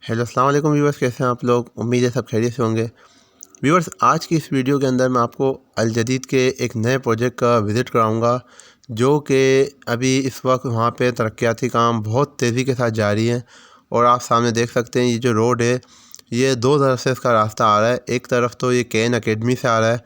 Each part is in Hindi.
हेलो अस्सलाम वालेकुम व्यूवर्स, कैसे हैं आप लोग। उम्मीद है सब खैरियत से होंगे। व्यूवर्स, आज की इस वीडियो के अंदर मैं आपको अल जदीद के एक नए प्रोजेक्ट का विज़िट कराऊंगा, जो कि अभी इस वक्त वहाँ पे तरक्याती काम बहुत तेज़ी के साथ जारी हैं। और आप सामने देख सकते हैं ये जो रोड है, ये दो तरफ से इसका रास्ता आ रहा है। एक तरफ तो ये केन अकेडमी से आ रहा है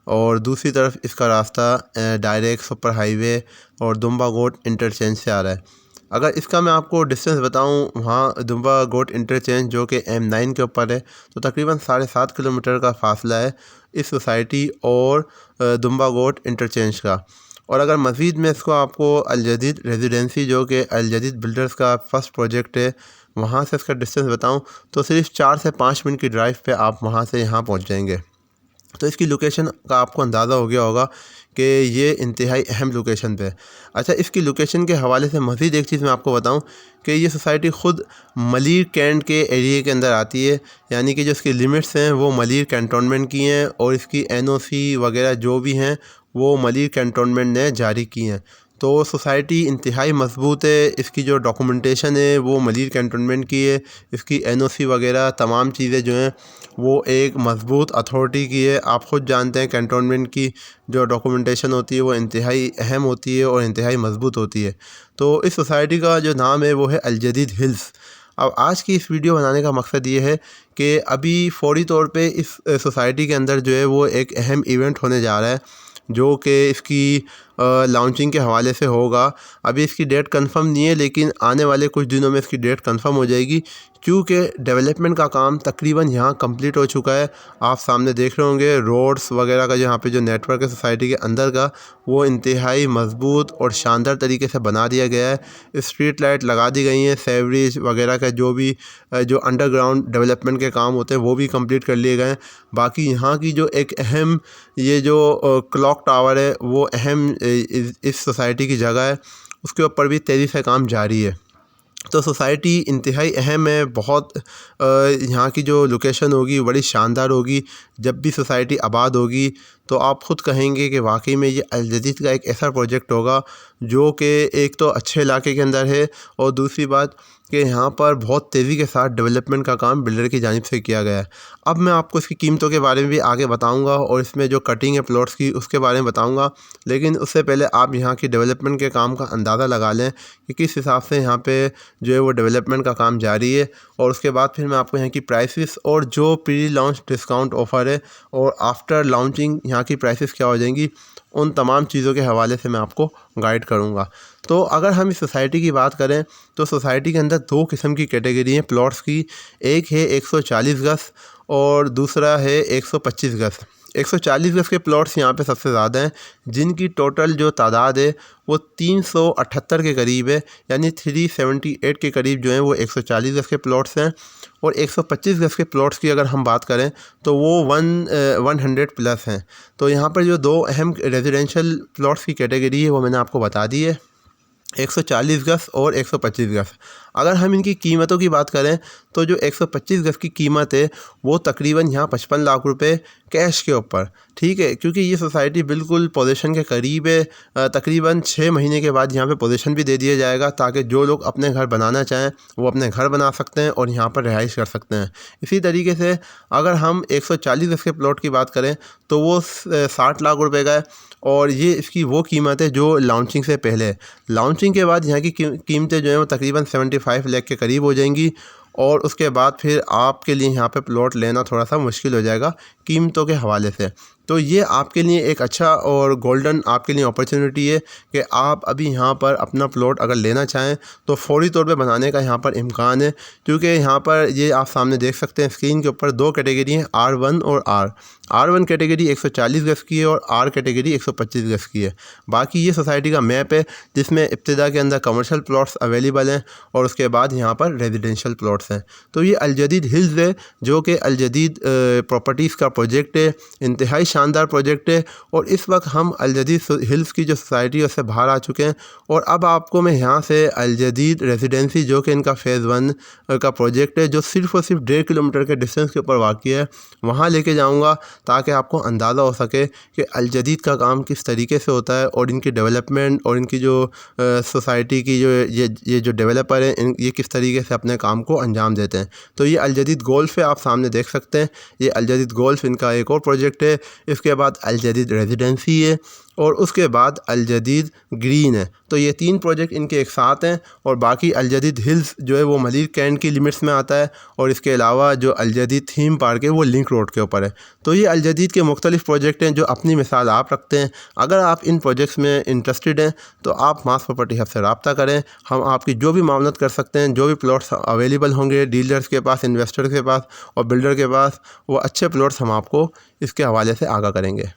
और दूसरी तरफ इसका रास्ता डायरेक्ट सुपर हाईवे और दुम्बा गोट इंटरचेंज से आ रहा है। अगर इसका मैं आपको डिस्टेंस बताऊं, वहाँ दुम्बा गोट इंटरचेंज जो कि M9 के ऊपर है, तो तकरीबन 7.5 किलोमीटर का फासला है इस सोसाइटी और दुम्बा गोट इंटरचेंज का। और अगर मज़ीद में इसको आपको अल जदीद रेजिडेंसी जो कि अल जदीद बिल्डर्स का फ़र्स्ट प्रोजेक्ट है, वहाँ से इसका डिस्टेंस बताऊं, तो सिर्फ 4 से 5 मिनट की ड्राइव पे आप वहाँ से यहाँ पहुँच जाएंगे। तो इसकी लोकेशन का आपको अंदाज़ा हो गया होगा कि ये इंतहाई अहम लोकेशन पे है। अच्छा, इसकी लोकेशन के हवाले से मज़ीद एक चीज़ मैं आपको बताऊं कि ये सोसाइटी ख़ुद मलिर कैंट के एरिए के अंदर आती है, यानी कि जो इसकी लिमिट्स हैं वो मलिर कैंटोनमेंट की हैं और इसकी NOC वगैरह जो भी हैं वो मलिर कैंटोनमेंट ने जारी की हैं। तो सोसाइटी इंतहाई मजबूत है, इसकी जो डॉक्यूमेंटेशन है वो मलिर कैंटोनमेंट की है, इसकी NOC वगैरह तमाम चीज़ें जो हैं वो एक मजबूत अथॉरिटी की है। आप ख़ुद जानते हैं कैंटोनमेंट की जो डॉक्यूमेंटेशन होती है वो इंतहाई अहम होती है और इंतहाई मजबूत होती है। तो इस सोसाइटी का जो नाम है वो है अल जदीद हिल्स। अब आज की इस वीडियो बनाने का मकसद ये है कि अभी फ़ौरी तौर पे इस सोसाइटी के अंदर जो है वो एक अहम इवेंट होने जा रहा है, जो कि इसकी लॉन्चिंग के हवाले से होगा। अभी इसकी डेट कंफर्म नहीं है, लेकिन आने वाले कुछ दिनों में इसकी डेट कंफर्म हो जाएगी, क्योंकि डेवलपमेंट का काम तकरीबन यहाँ कंप्लीट हो चुका है। आप सामने देख रहे होंगे रोड्स वगैरह का यहाँ पे जो नेटवर्क है सोसाइटी के अंदर का, वो इंतहाई मजबूत और शानदार तरीके से बना दिया गया है। स्ट्रीट लाइट लगा दी गई हैं, सेवरेज वगैरह का जो भी जो अंडरग्राउंड डेवलपमेंट के काम होते हैं वो भी कंप्लीट कर लिए गए हैं। बाकी यहाँ की जो एक अहम ये जो क्लॉक टावर है वो अहम इस सोसाइटी की जगह है, उसके ऊपर भी तेज़ी से काम जारी है। तो सोसाइटी इंतहाई अहम है बहुत। यहाँ की जो लोकेशन होगी बड़ी शानदार होगी। जब भी सोसाइटी आबाद होगी तो आप ख़ुद कहेंगे कि वाकई में ये अल जदीद का एक ऐसा प्रोजेक्ट होगा जो कि एक तो अच्छे इलाके के अंदर है और दूसरी बात कि यहाँ पर बहुत तेज़ी के साथ डेवलपमेंट का काम बिल्डर की जानिब से किया गया है। अब मैं आपको इसकी कीमतों के बारे में भी आगे बताऊँगा और इसमें जो कटिंग है प्लॉट्स की उसके बारे में बताऊँगा, लेकिन उससे पहले आप यहाँ की डेवलपमेंट के काम का अंदाज़ा लगा लें कि किस हिसाब से यहाँ पे जो है वो डेवलपमेंट का काम जारी है। और उसके बाद फिर मैं आपको यहाँ की प्राइसेस और जो प्री लॉन्च डिस्काउंट ऑफ़र है और आफ्टर लॉन्चिंग यहाँ की प्राइसेस क्या हो जाएंगी, उन तमाम चीज़ों के हवाले से मैं आपको गाइड करूँगा। तो अगर हम इस सोसाइटी की बात करें तो सोसाइटी के अंदर दो किस्म की कैटेगरी हैं प्लॉट्स की। एक है 140 गज और दूसरा है 125 गज। 140 गज के प्लॉट्स यहाँ पे सबसे ज़्यादा हैं, जिनकी टोटल जो तादाद है वो 378 के करीब है, यानी 378 के करीब जो हैं वो 140 गज के प्लॉट्स हैं। और 125 गज के प्लॉट्स की अगर हम बात करें तो वो 100 प्लस हैं। तो यहाँ पर जो दो अहम रेजिडेंशियल प्लॉट्स की कैटेगरी है वो मैंने आपको बता दी है, 140 गज और 125 गज। अगर हम इनकी कीमतों की बात करें तो जो 125 गज की कीमत है वो तकरीबन यहाँ 55 लाख रुपए कैश के ऊपर, ठीक है, क्योंकि ये सोसाइटी बिल्कुल पोजीशन के करीब है। तकरीबन 6 महीने के बाद यहाँ पे पोजीशन भी दे दिया जाएगा, ताकि जो लोग अपने घर बनाना चाहें वो अपने घर बना सकते हैं और यहाँ पर रिहाइश कर सकते हैं। इसी तरीके से अगर हम 140 गज के प्लॉट की बात करें तो वो 60 लाख रुपये का है और ये इसकी वो कीमत है जो लॉन्चिंग से पहले है। लॉन्चिंग के बाद यहाँ की कीमतें जो हैं वो तकरीबन 75 लाख के करीब हो जाएंगी और उसके बाद फिर आपके लिए यहाँ पे प्लॉट लेना थोड़ा सा मुश्किल हो जाएगा कीमतों के हवाले से। तो ये आपके लिए एक अच्छा और गोल्डन आपके लिए अपॉर्चुनिटी है कि आप अभी यहाँ पर अपना प्लॉट अगर लेना चाहें तो फ़ौरी तौर पे बनाने का यहाँ पर इम्कान है, क्योंकि यहाँ पर ये आप सामने देख सकते हैं स्क्रीन के ऊपर दो कैटेगरी हैं, R1 और R1 कैटेगरी 140 गज की है और R कैटेगरी 125 गज की है। बाकी ये सोसाइटी का मैप है जिसमें इब्तिदा के अंदर कमर्शियल प्लॉट्स अवेलेबल हैं और उसके बाद यहाँ पर रेजिडेंशियल प्लॉट्स हैं। तो ये अल जदीद हिल्स है जो कि अल जदीद प्रॉपर्टीज़ का प्रोजेक्ट है, इंतहाई शानदार प्रोजेक्ट है। और इस वक्त हम अल जदीद हिल्स की जो सोसाइटी है उससे बाहर आ चुके हैं और अब आपको मैं यहाँ से अल जदीद रेजिडेंसी जो कि इनका फ़ेज़ 1 का प्रोजेक्ट है, जो सिर्फ़ और सिर्फ 1.5 किलोमीटर के डिस्टेंस के ऊपर वाक़ है, वहाँ लेके जाऊँगा ताकि आपको अंदाज़ा हो सके कि अल जदीद का काम किस तरीके से होता है और इनकी डेवलपमेंट और इनकी जो सोसाइटी की जो ये जो डेवलपर हैं ये किस तरीके से अपने काम को अंजाम देते हैं। तो ये अल जदीद गोल्फ़ है, आप सामने देख सकते हैं। ये अल जदीद गोल्फ़ इनका एक और प्रोजेक्ट है। इसके बाद अल जदीद रेजिडेंसी है और उसके बाद अल जदीद ग्रीन है। तो ये 3 प्रोजेक्ट इनके एक साथ हैं और बाकी अल जदीद हिल्स जो है वो मलिक कैंट की लिमिट्स में आता है और इसके अलावा जो अल जदीद थीम पार्क है वो लिंक रोड के ऊपर है। तो ये अल जदीद के मुख्तलिफ़ प्रोजेक्ट हैं जो अपनी मिसाल आप रखते हैं। अगर आप इन प्रोजेक्ट्स में इंटरेस्टेड हैं तो आप मास प्रॉपर्टी हब से रब्ता करें। हम आपकी जो भी मामलत कर सकते हैं, जो भी प्लॉट्स अवेलेबल होंगे डीलर्स के पास, इन्वेस्टर के पास और बिल्डर के पास, वो अच्छे प्लॉट्स हम आपको इसके हवाले से आगाह करेंगे।